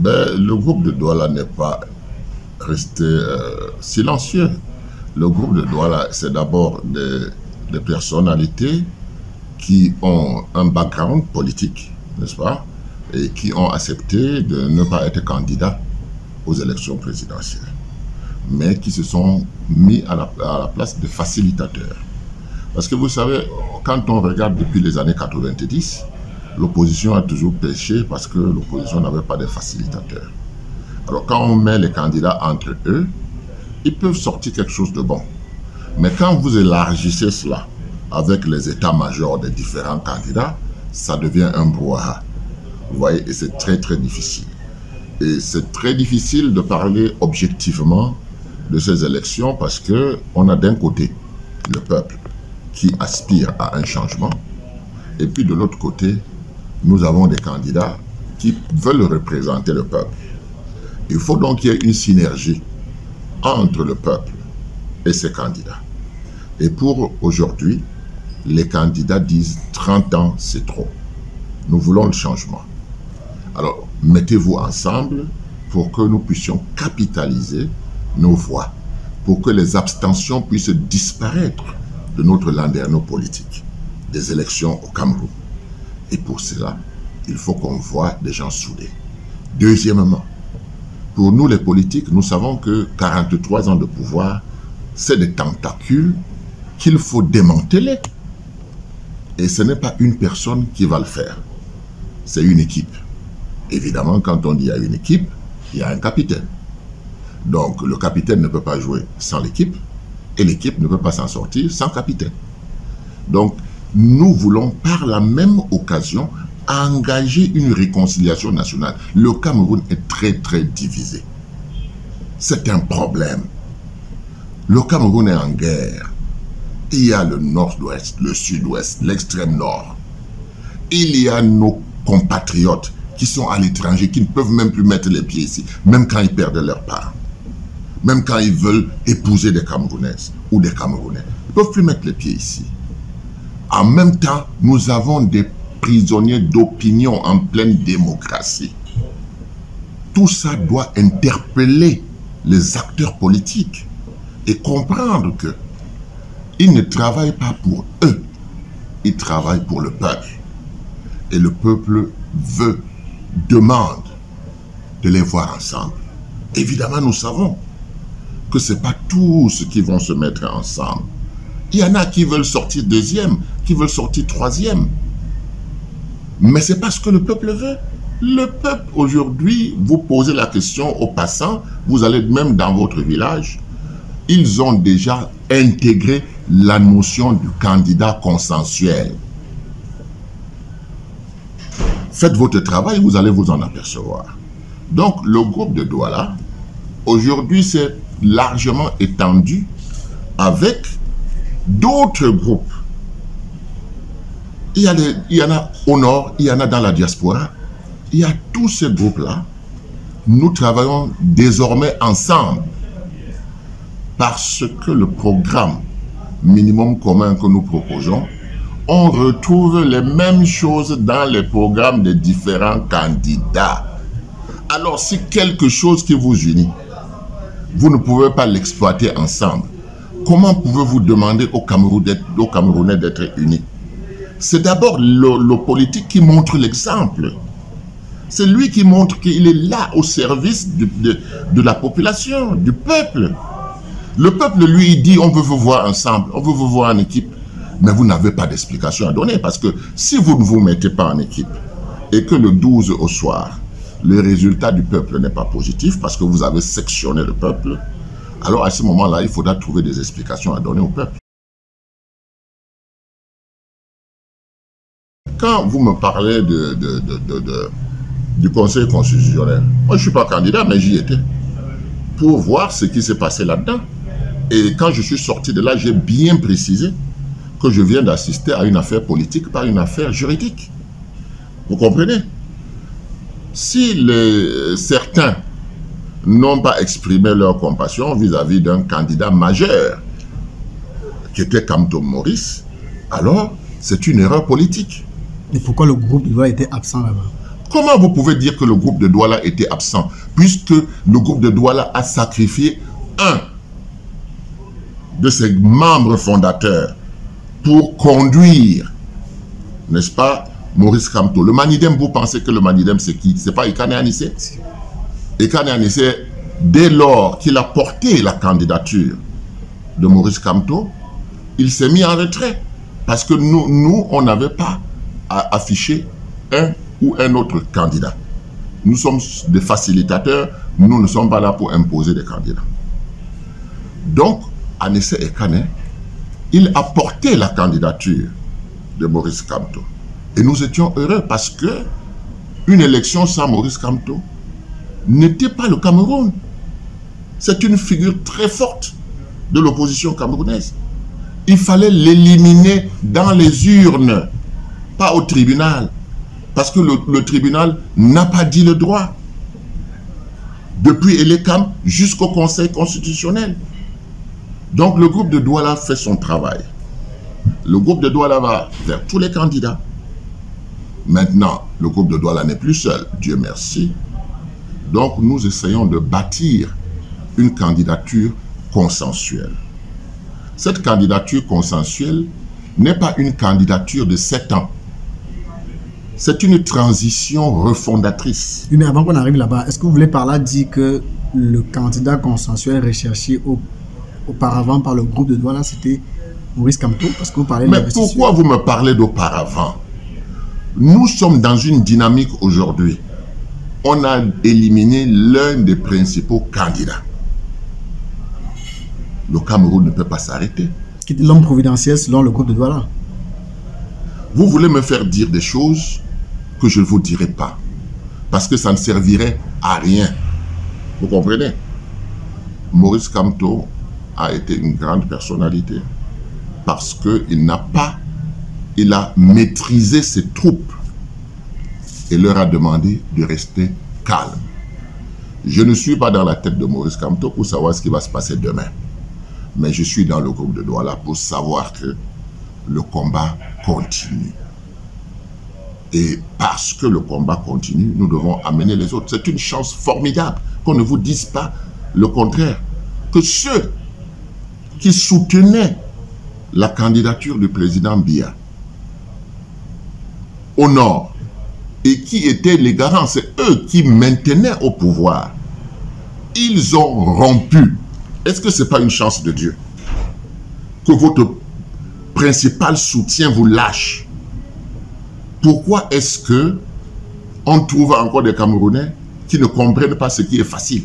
Ben, le groupe de Douala n'est pas resté silencieux. Le groupe de Douala, c'est d'abord des personnalités qui ont un background politique, n'est-ce pas, et qui ont accepté de ne pas être candidats aux élections présidentielles, mais qui se sont mis à la place de facilitateurs. Parce que vous savez, quand on regarde depuis les années 90, l'opposition a toujours péché parce que l'opposition n'avait pas de facilitateurs. Alors quand on met les candidats entre eux, ils peuvent sortir quelque chose de bon. Mais quand vous élargissez cela avec les états-majors des différents candidats, ça devient un brouhaha. Vous voyez, et c'est très très difficile. Et c'est très difficile de parler objectivement de ces élections parce qu'on a d'un côté le peuple qui aspire à un changement, et puis de l'autre côté, nous avons des candidats qui veulent représenter le peuple. Il faut donc qu'il y ait une synergie entre le peuple et ses candidats. Et pour aujourd'hui, les candidats disent 30 ans, c'est trop. Nous voulons le changement. Alors, mettez-vous ensemble pour que nous puissions capitaliser nos voix, pour que les abstentions puissent disparaître de notre landerneau politique, des élections au Cameroun. Et pour cela, il faut qu'on voit des gens soudés. Deuxièmement, pour nous les politiques, nous savons que 43 ans de pouvoir, c'est des tentacules qu'il faut démanteler. Et ce n'est pas une personne qui va le faire, c'est une équipe. Évidemment, quand on dit il y a une équipe, il y a un capitaine. Donc le capitaine ne peut pas jouer sans l'équipe, et l'équipe ne peut pas s'en sortir sans capitaine. Donc nous voulons par la même occasion engager une réconciliation nationale. Le Cameroun est très très divisé. C'est un problème. Le Cameroun est en guerre. Il y a le nord-ouest, le sud-ouest, l'extrême nord. Il y a nos compatriotes qui sont à l'étranger, qui ne peuvent même plus mettre les pieds ici, même quand ils perdent leurs parents. Même quand ils veulent épouser des Camerounaises ou des Camerounais. Ils ne peuvent plus mettre les pieds ici. En même temps, nous avons des prisonniers d'opinion en pleine démocratie. Tout ça doit interpeller les acteurs politiques et comprendre que ils ne travaillent pas pour eux, ils travaillent pour le peuple. Et le peuple demande de les voir ensemble. Évidemment, nous savons que ce n'est pas tous qui vont se mettre ensemble. Il y en a qui veulent sortir deuxième, qui veulent sortir troisième. Mais c'est parce que le peuple veut. Le peuple, aujourd'hui, vous posez la question aux passants, vous allez même dans votre village, ils ont déjà intégré la notion du candidat consensuel. Faites votre travail, vous allez vous en apercevoir. Donc, le groupe de Douala, aujourd'hui, c'est largement étendu avec d'autres groupes. Il y en a au nord, il y en a dans la diaspora. Il y a tous ces groupes-là. Nous travaillons désormais ensemble parce que le programme minimum commun que nous proposons, on retrouve les mêmes choses dans les programmes des différents candidats. Alors, si quelque chose qui vous unit, vous ne pouvez pas l'exploiter ensemble, comment pouvez-vous demander aux Camerounais d'être unis? C'est d'abord le politique qui montre l'exemple. C'est lui qui montre qu'il est là au service de la population, du peuple. Le peuple, lui, dit on veut vous voir ensemble, on veut vous voir en équipe. Mais vous n'avez pas d'explication à donner parce que si vous ne vous mettez pas en équipe et que le 12 au soir, le résultat du peuple n'est pas positif parce que vous avez sectionné le peuple, alors à ce moment-là, il faudra trouver des explications à donner au peuple. Quand vous me parlez du Conseil constitutionnel, moi je ne suis pas candidat, mais j'y étais, pour voir ce qui s'est passé là-dedans. Et quand je suis sorti de là, j'ai bien précisé que je viens d'assister à une affaire politique, pas une affaire juridique. Vous comprenez? Si certains n'ont pas exprimé leur compassion vis-à-vis d'un candidat majeur, qui était Kamto Maurice, alors c'est une erreur politique. Et pourquoi le groupe doit être absent là-bas? Comment vous pouvez dire que le groupe de Douala était absent, puisque le groupe de Douala a sacrifié un de ses membres fondateurs pour conduire, n'est-ce pas, Maurice Kamto. Le Manidem, vous pensez que le Manidem, c'est qui? C'est pas Ekane Anissé? Ekane Anissé, dès lors qu'il a porté la candidature de Maurice Kamto, il s'est mis en retrait. Parce que nous on n'avait pas à afficher un ou un autre candidat. Nous sommes des facilitateurs, nous ne sommes pas là pour imposer des candidats. Donc, Anissé Ekane, il a porté la candidature de Maurice Kamto. Et nous étions heureux parce que une élection sans Maurice Kamto n'était pas le Cameroun. C'est une figure très forte de l'opposition camerounaise. Il fallait l'éliminer dans les urnes, pas au tribunal. Parce que le tribunal n'a pas dit le droit. Depuis Elekam jusqu'au Conseil constitutionnel. Donc le groupe de Douala fait son travail. Le groupe de Douala va vers tous les candidats. Maintenant, le groupe de Douala n'est plus seul, Dieu merci. Donc nous essayons de bâtir une candidature consensuelle. Cette candidature consensuelle n'est pas une candidature de 7 ans. C'est une transition refondatrice. Oui, mais avant qu'on arrive là-bas, est-ce que vous voulez par là dire que le candidat consensuel recherché auparavant par le groupe de Douala, c'était Maurice Kamto? Parce que vous parlez de mais pourquoi vous me parlez d'auparavant? Nous sommes dans une dynamique aujourd'hui. On a éliminé l'un des principaux candidats. Le Cameroun ne peut pas s'arrêter. Qui était l'homme providentiel selon le groupe de Douala? Vous voulez me faire dire des choses que je ne vous dirai pas. Parce que ça ne servirait à rien. Vous comprenez? Maurice Kamto a été une grande personnalité. Parce qu'il a maîtrisé ses troupes et leur a demandé de rester calme. Je ne suis pas dans la tête de Maurice Kamto pour savoir ce qui va se passer demain. Mais je suis dans le groupe de Douala pour savoir que le combat continue. Et parce que le combat continue, nous devons amener les autres. C'est une chance formidable qu'on ne vous dise pas le contraire. Que ceux qui soutenaient la candidature du président Biya au nord et qui étaient les garants, c'est eux qui maintenaient au pouvoir. Ils ont rompu. Est-ce que ce n'est pas une chance de Dieu que votre principal soutien vous lâche? Pourquoi est-ce que on trouve encore des Camerounais qui ne comprennent pas ce qui est facile?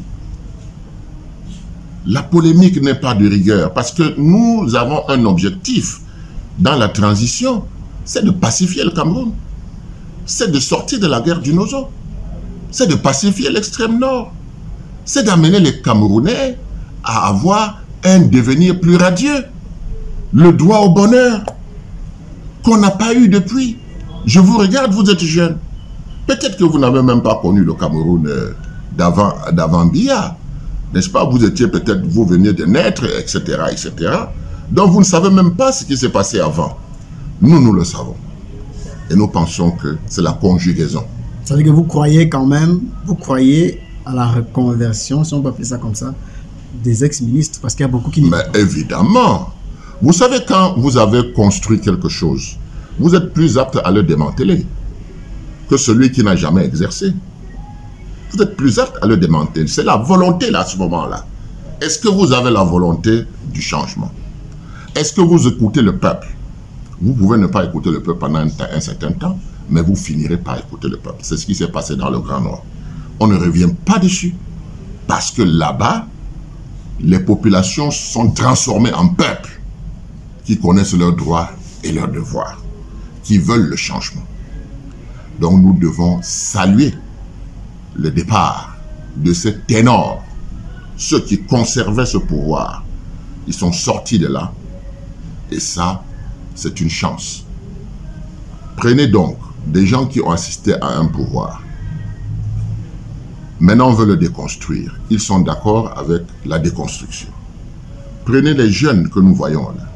La polémique n'est pas de rigueur parce que nous avons un objectif dans la transition, c'est de pacifier le Cameroun. C'est de sortir de la guerre du Nozo. C'est de pacifier l'extrême nord. C'est d'amener les Camerounais à avoir un devenir plus radieux. Le droit au bonheur qu'on n'a pas eu depuis. Je vous regarde, vous êtes jeune. Peut-être que vous n'avez même pas connu le Cameroun d'avant Biya. N'est-ce pas? Vous étiez peut-être, vous veniez de naître, etc., etc. Donc vous ne savez même pas ce qui s'est passé avant. Nous, nous le savons. Et nous pensons que c'est la conjugaison. Ça veut dire que vous croyez quand même, vous croyez à la reconversion, si on peut appeler ça comme ça, des ex-ministres, parce qu'il y a beaucoup qui... Mais évidemment. Vous savez, quand vous avez construit quelque chose, vous êtes plus apte à le démanteler que celui qui n'a jamais exercé. Vous êtes plus apte à le démanteler. C'est la volonté là, à ce moment-là. Est-ce que vous avez la volonté du changement? Est-ce que vous écoutez le peuple? Vous pouvez ne pas écouter le peuple pendant un certain temps, mais vous finirez par écouter le peuple. C'est ce qui s'est passé dans le Grand Nord. On ne revient pas dessus. Parce que là-bas, les populations sont transformées en peuple qui connaissent leurs droits et leurs devoirs, qui veulent le changement. Donc nous devons saluer le départ de ces ténors, ceux qui conservaient ce pouvoir. Ils sont sortis de là, et ça, c'est une chance. Prenez donc des gens qui ont assisté à un pouvoir. Maintenant, on veut le déconstruire. Ils sont d'accord avec la déconstruction. Prenez les jeunes que nous voyons là,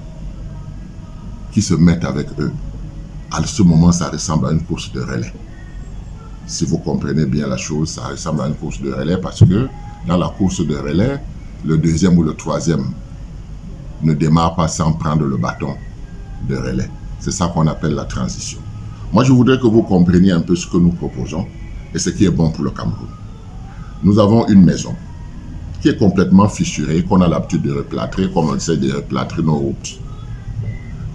qui se mettent avec eux. À ce moment, ça ressemble à une course de relais. Si vous comprenez bien la chose, ça ressemble à une course de relais parce que dans la course de relais, le deuxième ou le troisième ne démarre pas sans prendre le bâton de relais. C'est ça qu'on appelle la transition. Moi, je voudrais que vous compreniez un peu ce que nous proposons et ce qui est bon pour le Cameroun. Nous avons une maison qui est complètement fissurée, qu'on a l'habitude de replâtrer, comme on essaie de replâtrer nos routes.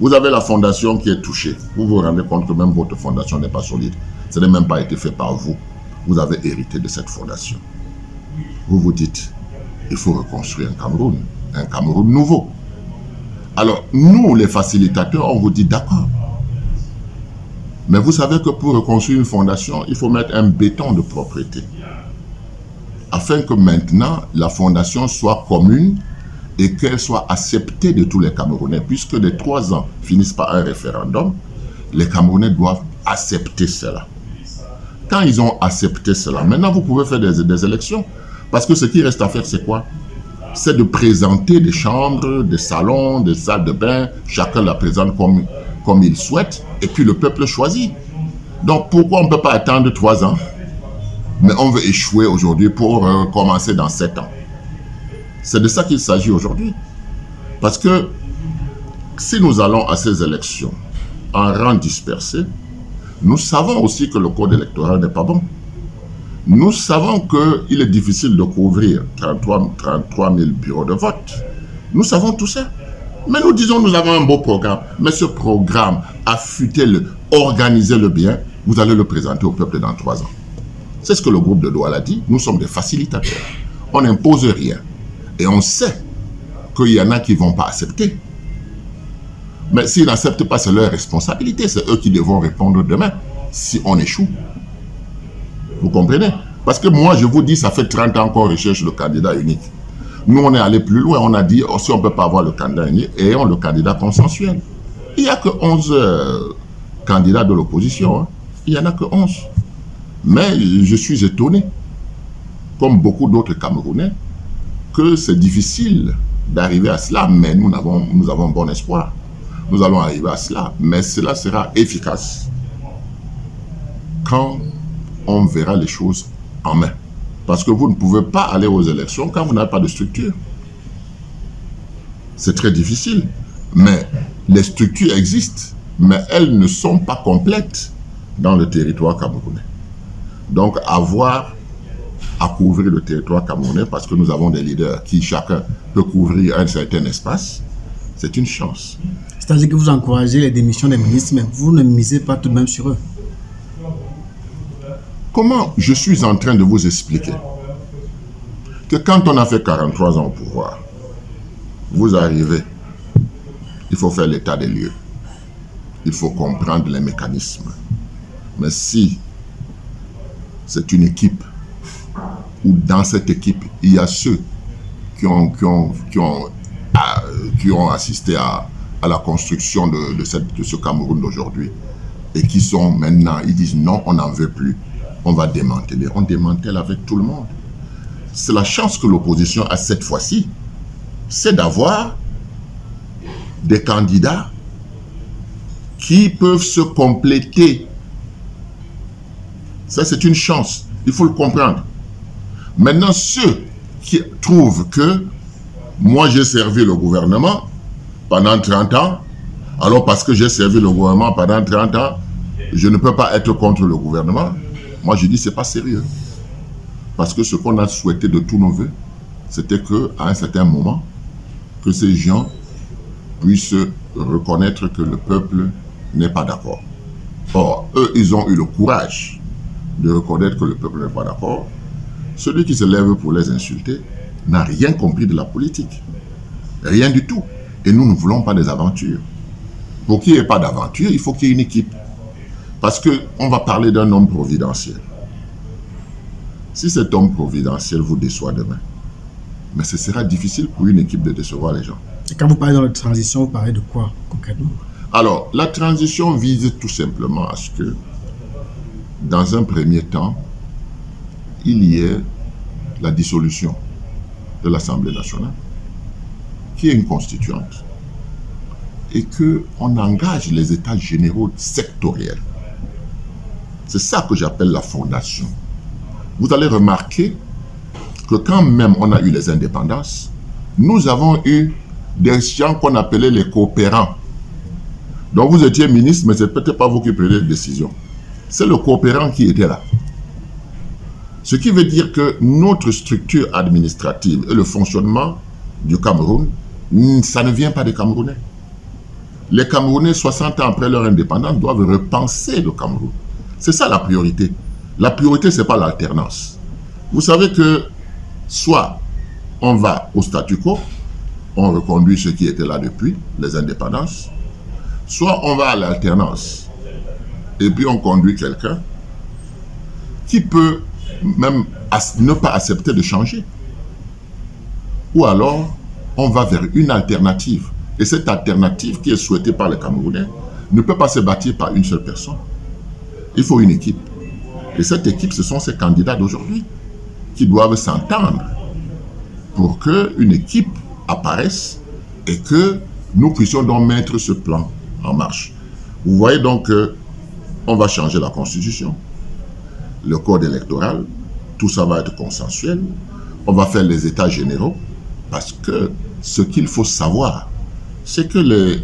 Vous avez la fondation qui est touchée. Vous vous rendez compte que même votre fondation n'est pas solide. Ce n'est même pas été fait par vous. Vous avez hérité de cette fondation. Vous vous dites, il faut reconstruire un Cameroun nouveau. Alors, nous, les facilitateurs, on vous dit d'accord. Mais vous savez que pour reconstruire une fondation, il faut mettre un béton de propriété. Afin que maintenant, la fondation soit commune et qu'elle soit acceptée de tous les Camerounais. Puisque les 3 ans finissent par un référendum, les Camerounais doivent accepter cela. Quand ils ont accepté cela, maintenant vous pouvez faire des élections. Parce que ce qui reste à faire, c'est quoi? C'est de présenter des chambres, des salons, des salles de bain. Chacun la présente comme il souhaite. Et puis le peuple choisit. Donc pourquoi on ne peut pas attendre 3 ans? Mais on veut échouer aujourd'hui pour commencer dans 7 ans. C'est de ça qu'il s'agit aujourd'hui. Parce que si nous allons à ces élections en rang dispersé, nous savons aussi que le code électoral n'est pas bon. Nous savons qu'il est difficile de couvrir 33 000 bureaux de vote. Nous savons tout ça. Mais nous disons nous avons un beau programme. Mais ce programme, affûtez-le, organisez-le bien, vous allez le présenter au peuple dans 3 ans. C'est ce que le groupe de Douala dit. Nous sommes des facilitateurs. On n'impose rien. Et on sait qu'il y en a qui ne vont pas accepter. Mais s'ils n'acceptent pas, c'est leur responsabilité. C'est eux qui devront répondre demain si on échoue. Vous comprenez? Parce que moi, je vous dis, ça fait 30 ans qu'on recherche le candidat unique. Nous, on est allé plus loin. On a dit, oh, si on ne peut pas avoir le candidat unique, ayons le candidat consensuel. Il n'y a que 11 candidats de l'opposition. Hein. Il n'y en a que 11. Mais je suis étonné, comme beaucoup d'autres Camerounais, que c'est difficile d'arriver à cela. Mais nous avons bon espoir. Nous allons arriver à cela. Mais cela sera efficace quand on verra les choses en main. Parce que vous ne pouvez pas aller aux élections quand vous n'avez pas de structure. C'est très difficile. Mais les structures existent, mais elles ne sont pas complètes dans le territoire camerounais. Donc, avoir à couvrir le territoire camerounais, parce que nous avons des leaders qui chacun peut couvrir un certain espace, c'est une chance. C'est-à-dire que vous encouragez les démissions des ministres, mais vous ne misez pas tout de même sur eux. Comment je suis en train de vous expliquer que quand on a fait 43 ans au pouvoir, vous arrivez, il faut faire l'état des lieux. Il faut comprendre les mécanismes. Mais si c'est une équipe où dans cette équipe, il y a ceux qui ont assisté à la construction de ce Cameroun d'aujourd'hui et qui sont maintenant, ils disent non, on n'en veut plus. On va démanteler. On démantèle avec tout le monde. C'est la chance que l'opposition a cette fois-ci, c'est d'avoir des candidats qui peuvent se compléter. Ça, c'est une chance. Il faut le comprendre. Maintenant, ceux qui trouvent que moi, j'ai servi le gouvernement pendant 30 ans, alors parce que j'ai servi le gouvernement pendant 30 ans, je ne peux pas être contre le gouvernement. Moi, je dis, c'est pas sérieux. Parce que ce qu'on a souhaité de tous nos voeux, c'était qu'à un certain moment, que ces gens puissent reconnaître que le peuple n'est pas d'accord. Or, eux, ils ont eu le courage de reconnaître que le peuple n'est pas d'accord. Celui qui se lève pour les insulter n'a rien compris de la politique. Rien du tout. Et nous ne voulons pas des aventures. Pour qu'il n'y ait pas d'aventure, il faut qu'il y ait une équipe. Parce qu'on va parler d'un homme providentiel. Si cet homme providentiel vous déçoit demain, mais ce sera difficile pour une équipe de décevoir les gens. Et quand vous parlez dans la transition, vous parlez de quoi concrètement? Alors, la transition vise tout simplement à ce que, dans un premier temps, il y ait la dissolution de l'Assemblée nationale, qui est une constituante, et qu'on engage les états généraux sectoriels. C'est ça que j'appelle la fondation. Vous allez remarquer que quand même on a eu les indépendances, nous avons eu des gens qu'on appelait les coopérants. Donc vous étiez ministre, mais ce n'est peut-être pas vous qui prenez les décisions. C'est le coopérant qui était là. Ce qui veut dire que notre structure administrative et le fonctionnement du Cameroun, ça ne vient pas des Camerounais. Les Camerounais, 60 ans après leur indépendance, doivent repenser le Cameroun. C'est ça la priorité. La priorité, ce n'est pas l'alternance. Vous savez que soit on va au statu quo, on reconduit ce qui était là depuis les indépendances, soit on va à l'alternance et puis on conduit quelqu'un qui peut même ne pas accepter de changer. Ou alors, on va vers une alternative. Et cette alternative qui est souhaitée par les Camerounais ne peut pas se bâtir par une seule personne. Il faut une équipe. Et cette équipe, ce sont ces candidats d'aujourd'hui qui doivent s'entendre pour qu'une équipe apparaisse et que nous puissions donc mettre ce plan en marche. Vous voyez donc qu'on va changer la Constitution, le code électoral, tout ça va être consensuel. On va faire les états généraux parce que ce qu'il faut savoir, c'est que les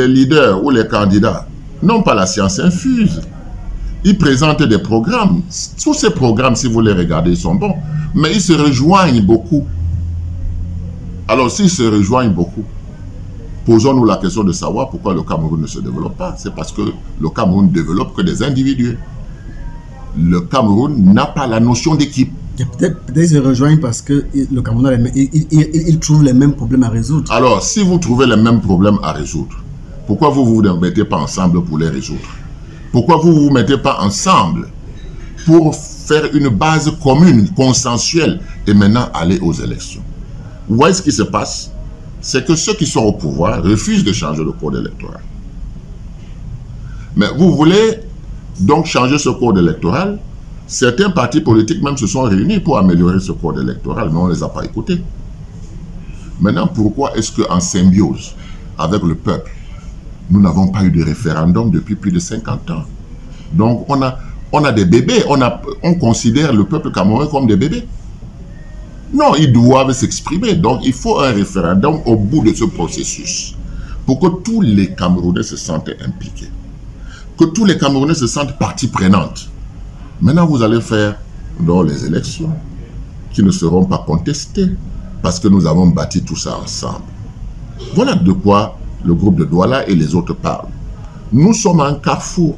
leaders ou les candidats n'ont pas la science infuse. Ils présentent des programmes. Tous ces programmes, si vous les regardez, sont bons. Mais ils se rejoignent beaucoup. Alors, s'ils se rejoignent beaucoup, posons-nous la question de savoir pourquoi le Cameroun ne se développe pas. C'est parce que le Cameroun ne développe que des individus. Le Cameroun n'a pas la notion d'équipe. Peut-être ils se rejoignent parce que le Cameroun il trouve les mêmes problèmes à résoudre. Alors, si vous trouvez les mêmes problèmes à résoudre, pourquoi vous ne vous mettez pas ensemble pour les résoudre? Pourquoi vous ne vous mettez pas ensemble pour faire une base commune, consensuelle, et maintenant aller aux élections? Vous voyez ce qui se passe? C'est que ceux qui sont au pouvoir refusent de changer le code électoral. Mais vous voulez donc changer ce code électoral? Certains partis politiques même se sont réunis pour améliorer ce code électoral, mais on ne les a pas écoutés. Maintenant, pourquoi est-ce qu'en symbiose avec le peuple, nous n'avons pas eu de référendum depuis plus de 50 ans? Donc, on a des bébés, on considère le peuple camerounais comme des bébés. Non, ils doivent s'exprimer. Donc, il faut un référendum au bout de ce processus pour que tous les Camerounais se sentent impliqués, que tous les Camerounais se sentent partie prenante. Maintenant, vous allez faire donc, les élections qui ne seront pas contestées parce que nous avons bâti tout ça ensemble. Voilà de quoi le groupe de Douala et les autres parlent. Nous sommes un carrefour.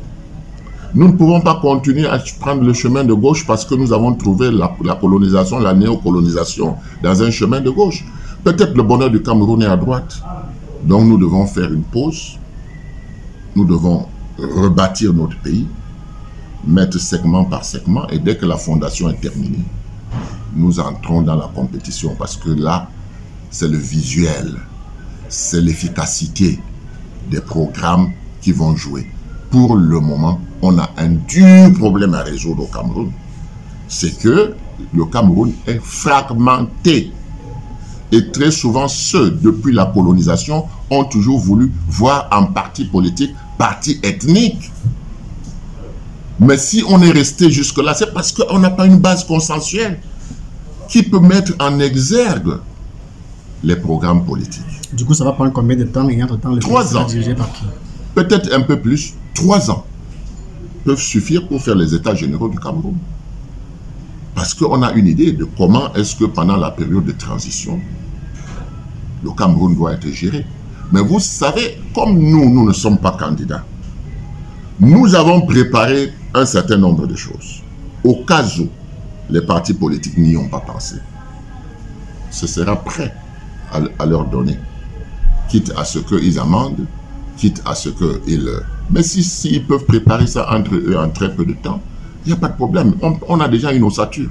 Nous ne pouvons pas continuer à prendre le chemin de gauche parce que nous avons trouvé la colonisation, la néocolonisation dans un chemin de gauche. Peut-être le bonheur du Cameroun est à droite. Donc nous devons faire une pause. Nous devons rebâtir notre pays, mettre segment par segment, et dès que la fondation est terminée, nous entrons dans la compétition parce que là, c'est le visuel, c'est l'efficacité des programmes qui vont jouer. Pour le moment, on a un dur problème à résoudre au Cameroun. C'est que le Cameroun est fragmenté. Et très souvent, ceux, depuis la colonisation, ont toujours voulu voir en parti politique, parti ethnique. Mais si on est resté jusque-là, c'est parce qu'on n'a pas une base consensuelle qui peut mettre en exergue les programmes politiques. Du coup, ça va prendre combien de temps? Et entre-temps, le 3 ans. dirigé par qui? Peut-être un peu plus. 3 ans peuvent suffire pour faire les états généraux du Cameroun. Parce qu'on a une idée de comment est-ce que pendant la période de transition, le Cameroun doit être géré. Mais vous savez, comme nous ne sommes pas candidats, nous avons préparé un certain nombre de choses. Au cas où les partis politiques n'y ont pas pensé, ce sera prêt à leur donner, quitte à ce qu'ils amendent, quitte à ce qu'ils... Mais s'ils peuvent préparer ça entre eux en très peu de temps, il n'y a pas de problème. On a déjà une ossature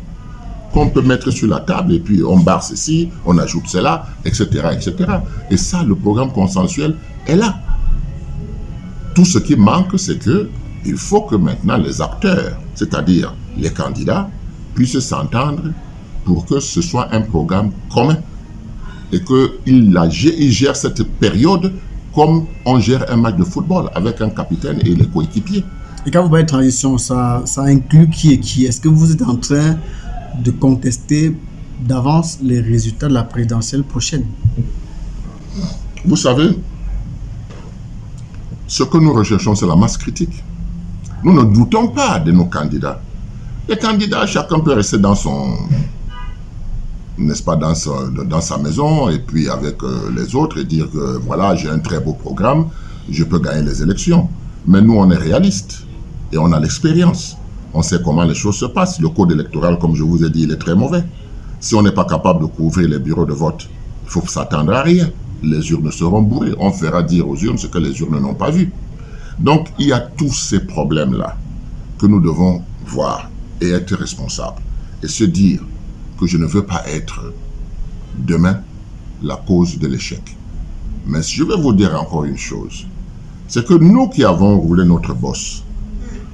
qu'on peut mettre sur la table et puis on barre ceci, on ajoute cela, etc., etc. Et ça, le programme consensuel est là. Tout ce qui manque, c'est qu'il faut que maintenant les acteurs, c'est-à-dire les candidats, puissent s'entendre pour que ce soit un programme commun et qu'ils gèrent cette période comme on gère un match de football avec un capitaine et les coéquipiers. Et quand vous parlez de transition, ça inclut qui et qui? Est-ce que vous êtes en train de contester d'avance les résultats de la présidentielle prochaine? Vous savez, ce que nous recherchons, c'est la masse critique. Nous ne doutons pas de nos candidats. Les candidats, chacun peut rester dans son, n'est-ce pas, dans sa maison et puis avec les autres et dire que voilà, j'ai un très beau programme, je peux gagner les élections. Mais nous, on est réalistes et on a l'expérience. On sait comment les choses se passent. Le code électoral, comme je vous ai dit, il est très mauvais. Si on n'est pas capable de couvrir les bureaux de vote, il faut s'attendre à rien. Les urnes seront bourrées. On fera dire aux urnes ce que les urnes n'ont pas vu. Donc, il y a tous ces problèmes-là que nous devons voir et être responsables. Et se dire que je ne veux pas être demain la cause de l'échec. Mais je vais vous dire encore une chose. C'est que nous qui avons roulé notre bosse,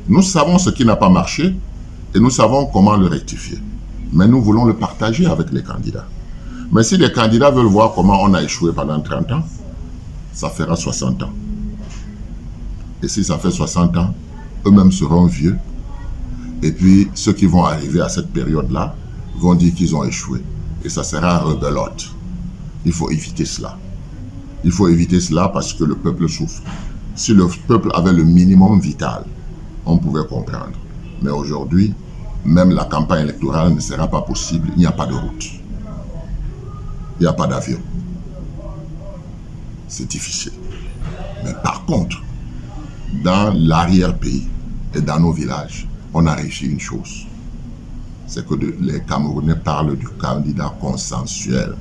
nous savons ce qui n'a pas marché et nous savons comment le rectifier. Mais nous voulons le partager avec les candidats. Mais si les candidats veulent voir comment on a échoué pendant 30 ans, ça fera 60 ans. Et si ça fait 60 ans, eux-mêmes seront vieux. Et puis, ceux qui vont arriver à cette période-là vont dire qu'ils ont échoué. Et ça sera rebelote. Il faut éviter cela. Il faut éviter cela parce que le peuple souffre. Si le peuple avait le minimum vital, on pouvait comprendre. Mais aujourd'hui, même la campagne électorale ne sera pas possible. Il n'y a pas de route. Il n'y a pas d'avion. C'est difficile. Mais par contre, dans l'arrière-pays et dans nos villages, on a réussi une chose. C'est que les Camerounais parlent du candidat consensuel.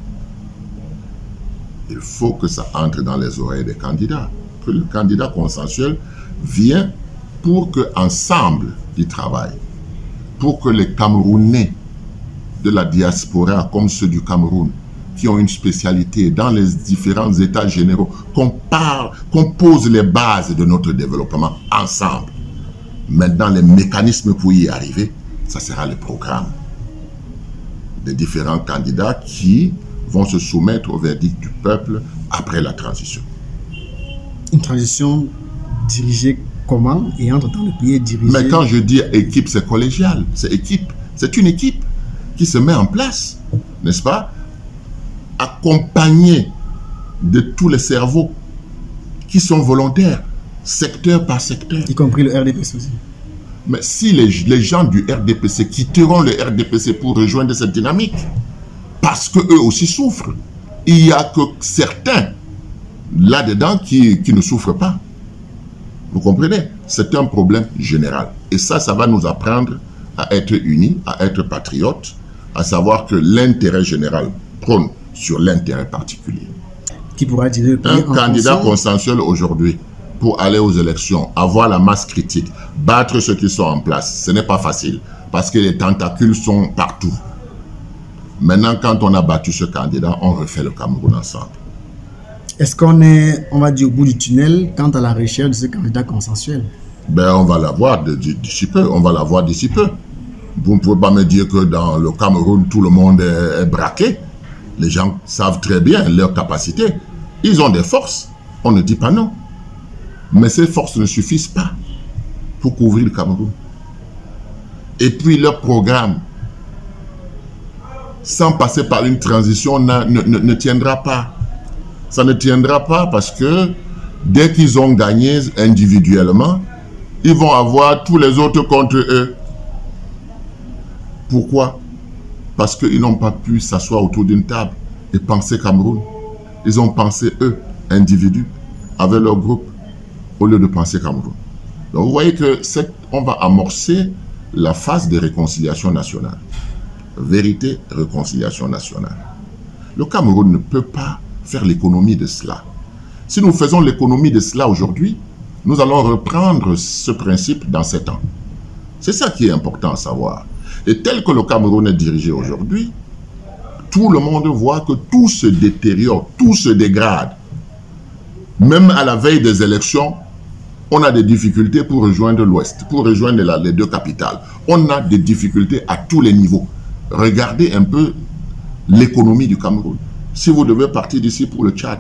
Il faut que ça entre dans les oreilles des candidats. Que le candidat consensuel vient pour qu'ensemble, ils travaillent. Pour que les Camerounais de la diaspora, comme ceux du Cameroun, qui ont une spécialité dans les différents états généraux, qu'on pose les bases de notre développement ensemble. Maintenant, les mécanismes pour y arriver, ça sera le programme des différents candidats qui vont se soumettre au verdict du peuple après la transition. Une transition dirigée comment et entre-temps le pays est dirigé... Mais quand je dis équipe, c'est collégial, c'est équipe. C'est une équipe qui se met en place, n'est-ce pas? Accompagnée de tous les cerveaux qui sont volontaires, secteur par secteur. Y compris le RDPC aussi. Mais si les gens du RDPC quitteront le RDPC pour rejoindre cette dynamique, parce qu'eux aussi souffrent, il n'y a que certains là-dedans qui ne souffrent pas. Vous comprenez? C'est un problème général. Et ça va nous apprendre à être unis, à être patriotes, à savoir que l'intérêt général prône sur l'intérêt particulier. Qui pourra dire un candidat consensuel aujourd'hui pour aller aux élections, avoir la masse critique, battre ceux qui sont en place, ce n'est pas facile parce que les tentacules sont partout. Maintenant, quand on a battu ce candidat, on refait le Cameroun ensemble. Est-ce qu'on est, on va dire, au bout du tunnel quant à la recherche de ce candidat consensuel? Ben, on va l'avoir d'ici peu. On va l'avoir d'ici peu. Vous ne pouvez pas me dire que dans le Cameroun, tout le monde est braqué. Les gens savent très bien leurs capacités. Ils ont des forces. On ne dit pas non. Mais ces forces ne suffisent pas pour couvrir le Cameroun. Et puis leur programme, sans passer par une transition, ne tiendra pas. Ça ne tiendra pas parce que dès qu'ils ont gagné individuellement, ils vont avoir tous les autres contre eux. Pourquoi? Parce qu'ils n'ont pas pu s'asseoir autour d'une table et penser Cameroun. Ils ont pensé eux, individus, avec leur groupe, au lieu de penser Cameroun. Donc vous voyez que on va amorcer la phase de réconciliation nationale. Vérité, réconciliation nationale. Le Cameroun ne peut pas faire l'économie de cela. Si nous faisons l'économie de cela aujourd'hui, nous allons reprendre ce principe dans 7 ans. C'est ça qui est important à savoir. Et tel que le Cameroun est dirigé aujourd'hui, tout le monde voit que tout se détériore, tout se dégrade. Même à la veille des élections, on a des difficultés pour rejoindre l'Ouest, pour rejoindre les deux capitales. On a des difficultés à tous les niveaux. Regardez un peu l'économie du Cameroun. Si vous devez partir d'ici pour le Tchad,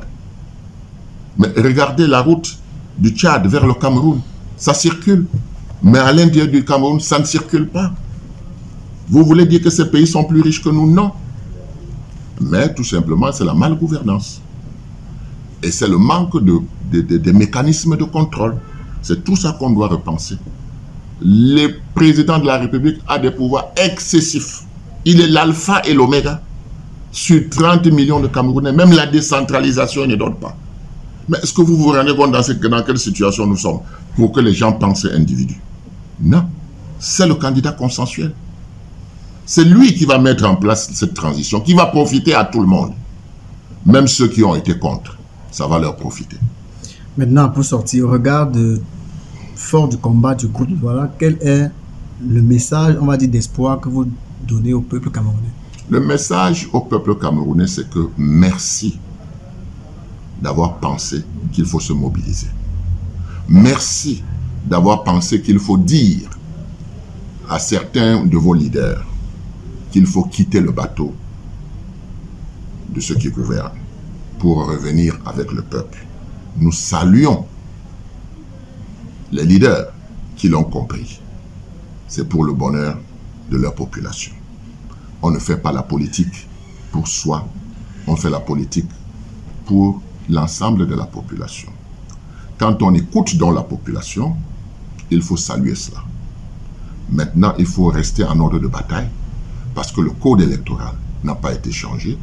mais regardez la route du Tchad vers le Cameroun, ça circule. Mais à l'intérieur du Cameroun, ça ne circule pas. Vous voulez dire que ces pays sont plus riches que nous? Non. Mais tout simplement, c'est la malgouvernance. Et c'est le manque de mécanismes de contrôle. C'est tout ça qu'on doit repenser. Le président de la République a des pouvoirs excessifs. Il est l'alpha et l'oméga sur 30 millions de Camerounais. Même la décentralisation il ne donne pas. Mais est-ce que vous vous rendez compte dans quelle situation nous sommes pour que les gens pensent individu? Non. C'est le candidat consensuel. C'est lui qui va mettre en place cette transition, qui va profiter à tout le monde. Même ceux qui ont été contre, ça va leur profiter. Maintenant, pour sortir, au regard fort du combat du groupe, voilà, quel est le message, on va dire, d'espoir que vous donnez au peuple camerounais? Le message au peuple camerounais, c'est que merci d'avoir pensé qu'il faut se mobiliser. Merci d'avoir pensé qu'il faut dire à certains de vos leaders qu'il faut quitter le bateau de ceux qui gouvernent pour revenir avec le peuple. Nous saluons les leaders qui l'ont compris. C'est pour le bonheur de leur population. On ne fait pas la politique pour soi, on fait la politique pour l'ensemble de la population. Quand on écoute dans la population, il faut saluer cela. Maintenant, il faut rester en ordre de bataille parce que le code électoral n'a pas été changé.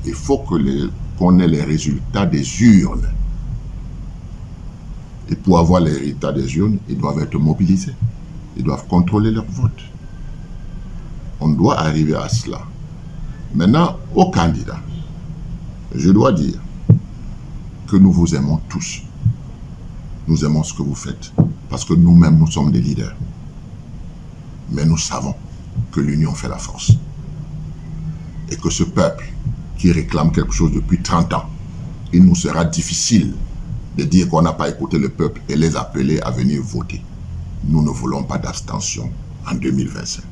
Il faut qu'on ait les résultats des urnes. Et pour avoir les résultats des urnes, ils doivent être mobilisés. Ils doivent contrôler leur vote. On doit arriver à cela. Maintenant, aux candidats, je dois dire que nous vous aimons tous. Nous aimons ce que vous faites parce que nous-mêmes, nous sommes des leaders. Mais nous savons que l'union fait la force. Et que ce peuple qui réclame quelque chose depuis 30 ans, il nous sera difficile de dire qu'on n'a pas écouté le peuple et les appeler à venir voter. Nous ne voulons pas d'abstention en 2025.